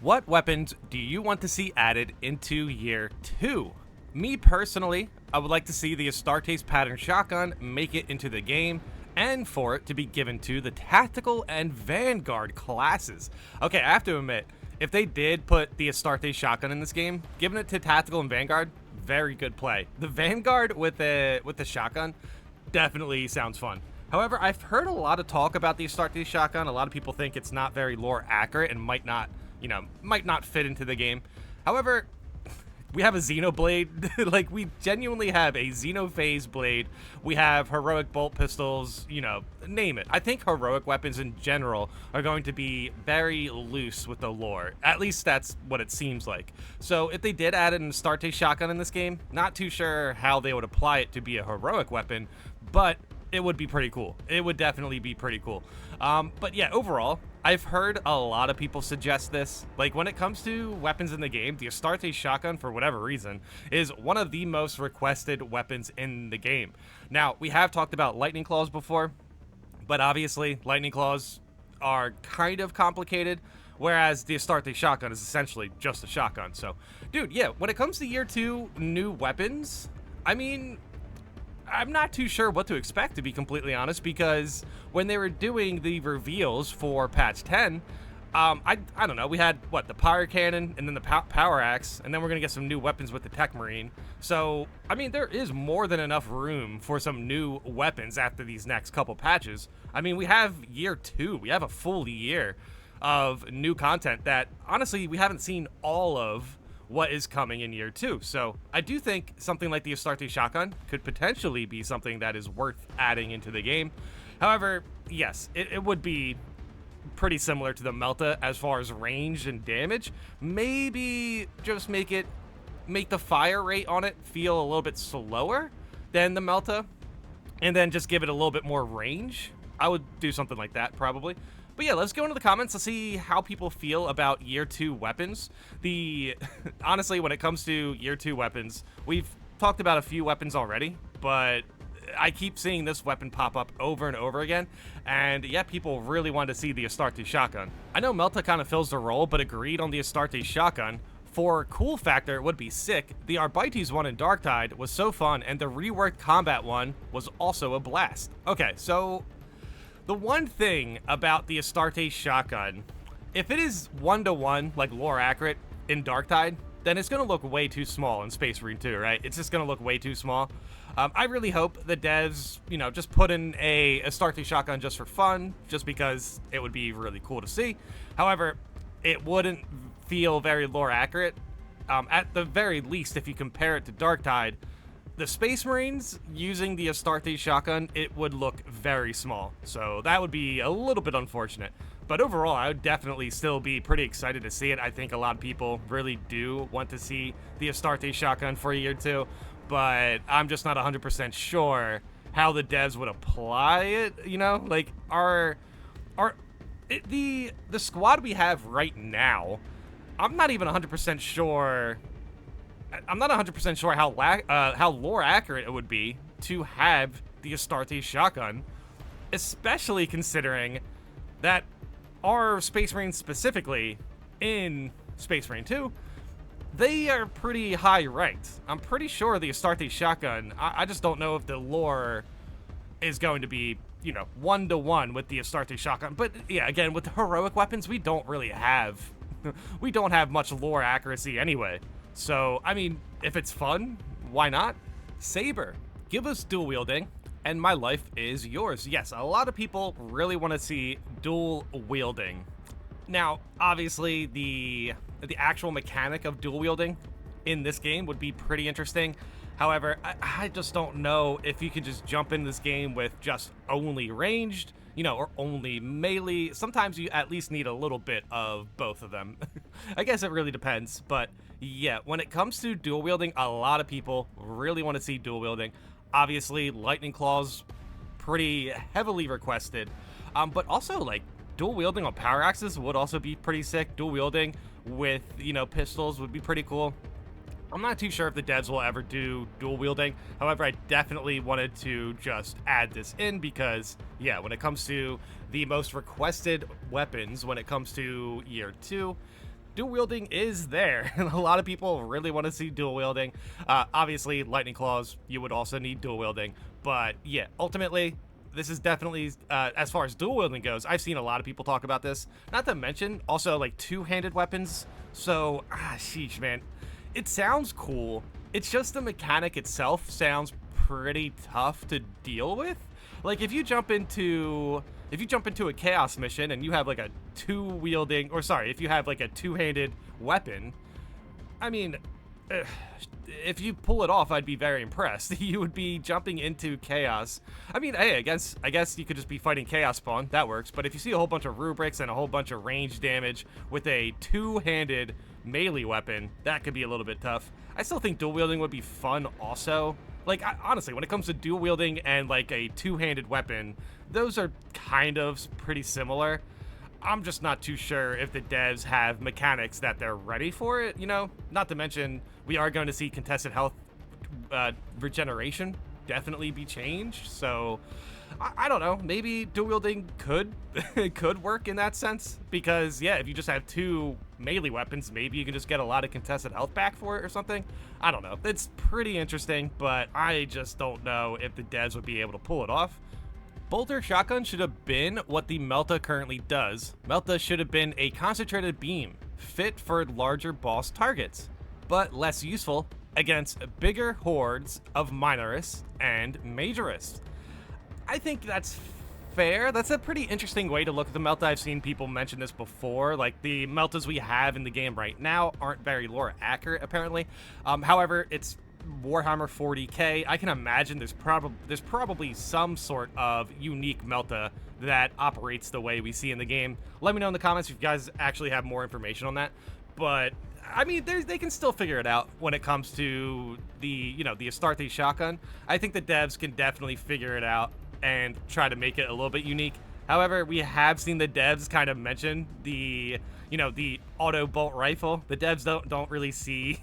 What weapons do you want to see added into Year 2? Me personally, I would like to see the Astartes pattern shotgun make it into the game, and for it to be given to the Tactical and Vanguard classes. Okay, I have to admit, if they did put the Astartes shotgun in this game, giving it to Tactical and Vanguard, very good play. The Vanguard with the shotgun definitely sounds fun. However, I've heard a lot of talk about the Astartes shotgun. A lot of people think it's not very lore accurate and might not fit into the game. However, we have a Xenoblade. Like, we genuinely have a Xenophase blade. We have heroic bolt pistols, name it. I think heroic weapons in general are going to be very loose with the lore. At least that's what it seems like. So if they did add an Astartes shotgun in this game, not too sure how they would apply it to be a heroic weapon, but it would be pretty cool. It would definitely be pretty cool. But yeah, overall, I've heard a lot of people suggest this. Like, when it comes to weapons in the game, the Astartes shotgun, for whatever reason, is one of the most requested weapons in the game. Now, we have talked about lightning claws before, but obviously, lightning claws are kind of complicated, whereas the Astartes shotgun is essentially just a shotgun. So, dude, yeah, when it comes to Year 2 new weapons, I mean, I'm not too sure what to expect, to be completely honest, because when they were doing the reveals for patch 10, I don't know, we had, the Pirate Cannon, and then the Power Axe, and then we're going to get some new weapons with the Tech Marine. So, I mean, there is more than enough room for some new weapons after these next couple patches. I mean, we have Year 2, we have a full year of new content that, honestly, we haven't seen all of what is coming in Year 2. So I do think something like the Astartes shotgun could potentially be something that is worth adding into the game. However, yes, it would be pretty similar to the Melta as far as range and damage. Maybe just make the fire rate on it feel a little bit slower than the Melta, and then just give it a little bit more range. I would do something like that, probably. But yeah, let's go into the comments to see how people feel about Year 2 weapons. Honestly, when it comes to Year 2 weapons, we've talked about a few weapons already, but I keep seeing this weapon pop up over and over again, and yeah, people really want to see the Astartes shotgun. I know Melta kind of fills the role, but agreed on the Astartes shotgun. For cool factor, it would be sick. The Arbites one in Darktide was so fun, and the reworked combat one was also a blast. Okay, so the one thing about the Astartes shotgun, if it is 1-to-1, like lore accurate, in Darktide, then it's going to look way too small in Space Marine 2, right? It's just going to look way too small. I really hope the devs, just put in a Astartes shotgun just for fun, just because it would be really cool to see. However, it wouldn't feel very lore accurate. At the very least, if you compare it to Darktide, the Space Marines using the Astartes shotgun, it would look very small. So that would be a little bit unfortunate. But overall, I would definitely still be pretty excited to see it. I think a lot of people really do want to see the Astartes shotgun for Year 2, but I'm just not 100% sure how the devs would apply it, Like, the squad we have right now, I'm not even 100% sure. I'm not 100% sure how lore accurate it would be to have the Astartes shotgun, especially considering that our Space Marines specifically in Space Marine 2, they are pretty high ranked. I'm pretty sure the Astartes shotgun, I just don't know if the lore is going to be, 1-to-1 with the Astartes shotgun. But yeah, again, with the heroic weapons, we don't have much lore accuracy anyway. So, I mean, if it's fun, why not? Saber, give us dual wielding, and my life is yours. Yes, a lot of people really want to see dual wielding. Now, obviously, the actual mechanic of dual wielding in this game would be pretty interesting. However, I just don't know if you can just jump in this game with just only ranged, or only melee. Sometimes you at least need a little bit of both of them. I guess it really depends, but yeah, when it comes to dual wielding, a lot of people really want to see dual wielding. Obviously, lightning claws, pretty heavily requested, but also, like, dual wielding on power axes would also be pretty sick. Dual wielding with, pistols would be pretty cool. I'm not too sure if the devs will ever do dual wielding. However, I definitely wanted to just add this in because, yeah, when it comes to the most requested weapons, when it comes to Year 2, dual wielding is there. A lot of people really want to see dual wielding. Obviously, lightning claws, you would also need dual wielding. But yeah, ultimately, this is definitely, as far as dual wielding goes, I've seen a lot of people talk about this. Not to mention, also, like, two-handed weapons. So, sheesh, man. It sounds cool. It's just the mechanic itself sounds pretty tough to deal with. Like, if you jump into a chaos mission and you have like a if you have like a two-handed weapon, I mean, if you pull it off, I'd be very impressed. You would be jumping into chaos. I mean, hey, I guess you could just be fighting chaos spawn. That works. But if you see a whole bunch of rubrics and a whole bunch of range damage with a two-handed melee weapon, that could be a little bit tough. I still think dual wielding would be fun also. Like, honestly, when it comes to dual wielding and like a two-handed weapon, those are kind of pretty similar. I'm just not too sure if the devs have mechanics that they're ready for it, you know? Not to mention, we are going to see contested health regeneration definitely be changed, so I don't know. Maybe dual wielding could work in that sense, because yeah, if you just have two melee weapons, maybe you can just get a lot of contested health back for it or something. I don't know. It's pretty interesting, but I just don't know if the devs would be able to pull it off. Bolter Shotgun should have been what the Melta currently does. Melta should have been a concentrated beam, fit for larger boss targets, but less useful against bigger hordes of minorists and majorists. I think that's fair. That's a pretty interesting way to look at the Melta. I've seen people mention this before. Like, the Meltas we have in the game right now aren't very lore accurate, apparently. However, it's Warhammer 40k. I can imagine there's probably some sort of unique Melta that operates the way we see in the game. Let me know in the comments if you guys actually have more information on that. But I mean, they can still figure it out when it comes to the Astartes shotgun. I think the devs can definitely figure it out and try to make it a little bit unique. However, we have seen the devs kind of mention the auto bolt rifle. The devs don't really see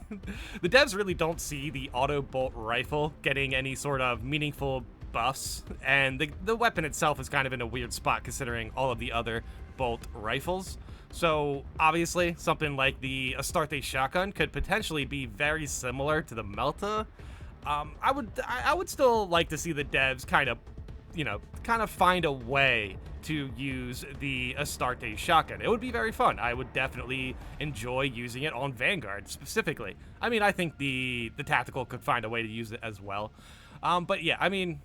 the devs really don't see the auto bolt rifle getting any sort of meaningful buffs, and the weapon itself is kind of in a weird spot considering all of the other bolt rifles. So obviously something like the Astartes shotgun could potentially be very similar to the Melta. I would still like to see the devs kind of find a way to use the Astartes shotgun. It would be very fun. I would definitely enjoy using it on Vanguard specifically. I mean, I think the tactical could find a way to use it as well. But yeah, I mean,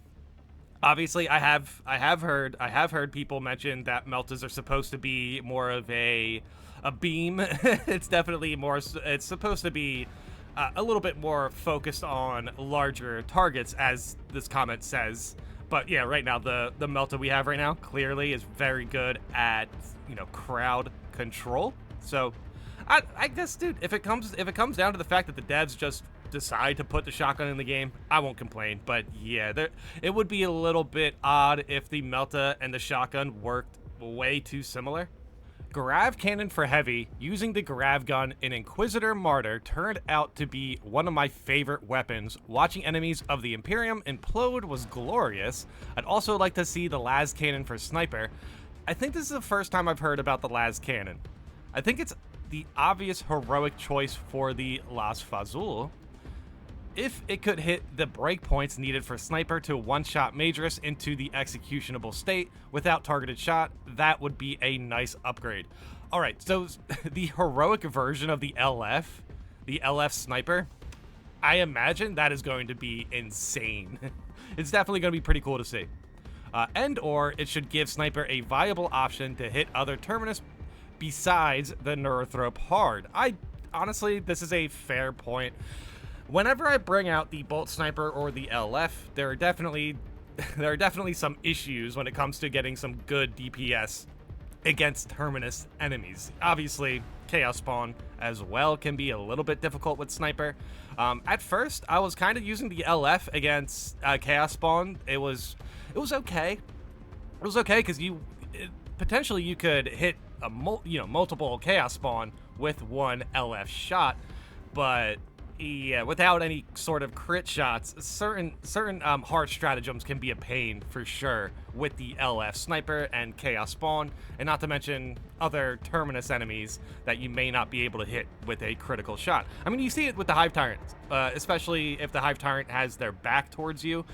obviously I have heard people mention that Meltas are supposed to be more of a beam. It's definitely more, it's supposed to be a little bit more focused on larger targets, as this comment says. But yeah, right now, the Melta we have right now clearly is very good at, crowd control. So I guess, dude, if it comes down to the fact that the devs just decide to put the shotgun in the game, I won't complain. But yeah, it would be a little bit odd if the Melta and the shotgun worked way too similar. Grav Cannon for Heavy, using the Grav Gun in Inquisitor Martyr, turned out to be one of my favorite weapons. Watching enemies of the Imperium implode was glorious. I'd also like to see the Las Cannon for Sniper. I think this is the first time I've heard about the Las Cannon. I think it's the obvious heroic choice for the Las Fazul. If it could hit the breakpoints needed for Sniper to one-shot Majorist into the executionable state without targeted shot, that would be a nice upgrade. Alright, so the heroic version of the LF Sniper, I imagine that is going to be insane. It's definitely going to be pretty cool to see. And/or it should give Sniper a viable option to hit other Terminus besides the Neurothrope hard. Honestly, this is a fair point. Whenever I bring out the Bolt Sniper or the LF, there are definitely some issues when it comes to getting some good DPS against Terminus enemies. Obviously, Chaos Spawn as well can be a little bit difficult with Sniper. At first, I was kind of using the LF against Chaos Spawn. It was okay. It was okay because potentially you could hit multiple Chaos Spawn with one LF shot, but Yeah, without any sort of crit shots, certain hard stratagems can be a pain for sure with the LF sniper and chaos spawn, and not to mention other terminus enemies that you may not be able to hit with a critical shot. I mean, you see it with the hive tyrant, especially if the hive tyrant has their back towards you.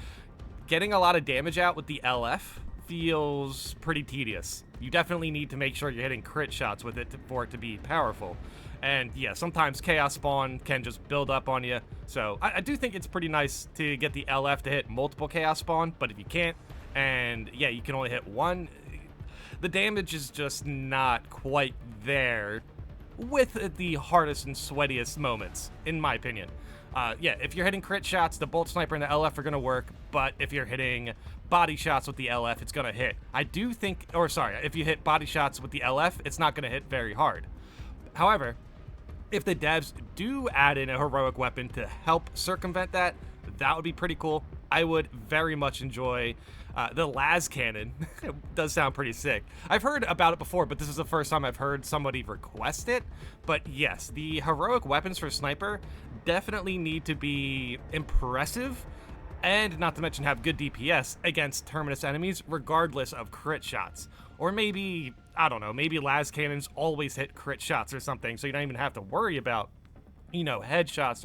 Getting a lot of damage out with the LF feels pretty tedious. You definitely need to make sure you're hitting crit shots with it for it to be powerful. And yeah, sometimes chaos spawn can just build up on you. So I do think it's pretty nice to get the LF to hit multiple chaos spawn, but if you can't, and yeah, you can only hit one, the damage is just not quite there with the hardest and sweatiest moments, in my opinion. Yeah, if you're hitting crit shots, the bolt sniper and the LF are going to work, but if you're hitting body shots with the LF, it's going to hit. I do think, or sorry, if you hit body shots with the LF, it's not going to hit very hard. However, if the devs do add in a heroic weapon to help circumvent that, that would be pretty cool. I would very much enjoy the las cannon. It does sound pretty sick. I've heard about it before, but this is the first time I've heard somebody request it. But yes, the heroic weapons for sniper definitely need to be impressive, and not to mention have good DPS against terminus enemies regardless of crit shots. Or maybe, I don't know, maybe las cannons always hit crit shots or something, so you don't even have to worry about, you know, headshots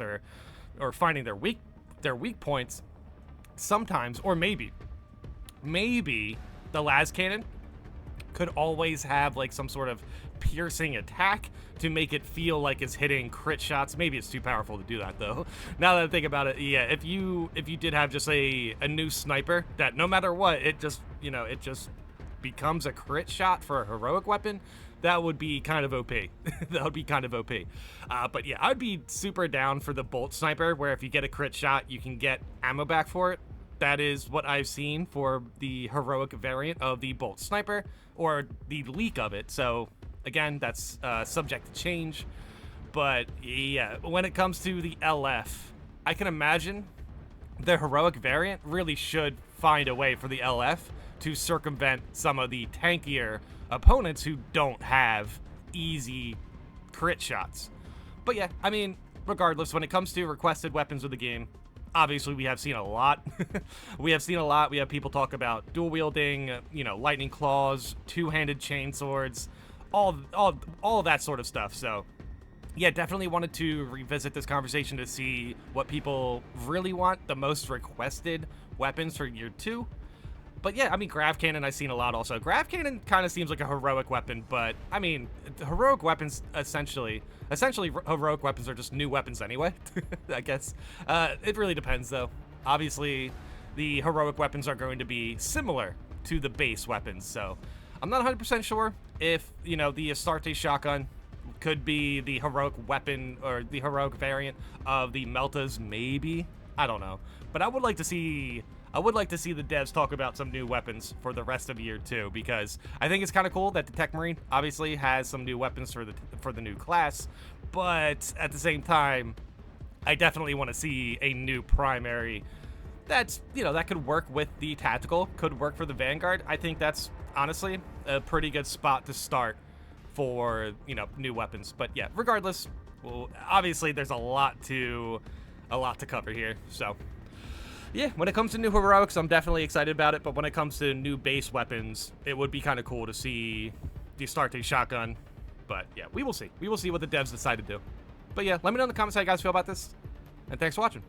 or finding their weak points sometimes. Or maybe the las cannon could always have like some sort of piercing attack to make it feel like it's hitting crit shots. Maybe it's too powerful to do that though. Now that I think about it, yeah, if you did have just a new sniper that no matter what, it just, you know, it just becomes a crit shot for a heroic weapon, that would be kind of OP. That would be kind of OP. But yeah, I'd be super down for the bolt sniper, where if you get a crit shot, you can get ammo back for it. That is what I've seen for the heroic variant of the bolt sniper, or the leak of it. So again, that's subject to change. But yeah, when it comes to the LF, I can imagine the heroic variant really should find a way for the LF to circumvent some of the tankier opponents who don't have easy crit shots. But yeah, I mean, regardless, when it comes to requested weapons of the game, obviously we have seen a lot. We have people talk about dual wielding, you know, lightning claws, two-handed chainswords, all of that sort of stuff. So yeah, definitely wanted to revisit this conversation to see what people really want, the most requested weapons for year 2. But yeah, I mean, grav cannon I've seen a lot also. Grav cannon kind of seems like a heroic weapon, but I mean, heroic weapons essentially heroic weapons are just new weapons anyway, I guess. It really depends though. Obviously, the heroic weapons are going to be similar to the base weapons, so I'm not 100% sure if, you know, the Astartes shotgun could be the heroic weapon or the heroic variant of the Meltas, maybe. I don't know. But I would like to see the devs talk about some new weapons for the rest of year 2, because I think it's kind of cool that the Tech Marine obviously has some new weapons for the new class, but at the same time, I definitely want to see a new primary that's, you know, that could work with the tactical, could work for the Vanguard. I think that's honestly a pretty good spot to start for, you know, new weapons. But yeah, regardless, well, obviously there's a lot to cover here, so yeah, when it comes to new heroics, I'm definitely excited about it, but when it comes to new base weapons, it would be kind of cool to see the Astartes shotgun. But yeah, we will see. We will see what the devs decide to do. But yeah, let me know in the comments how you guys feel about this, and thanks for watching.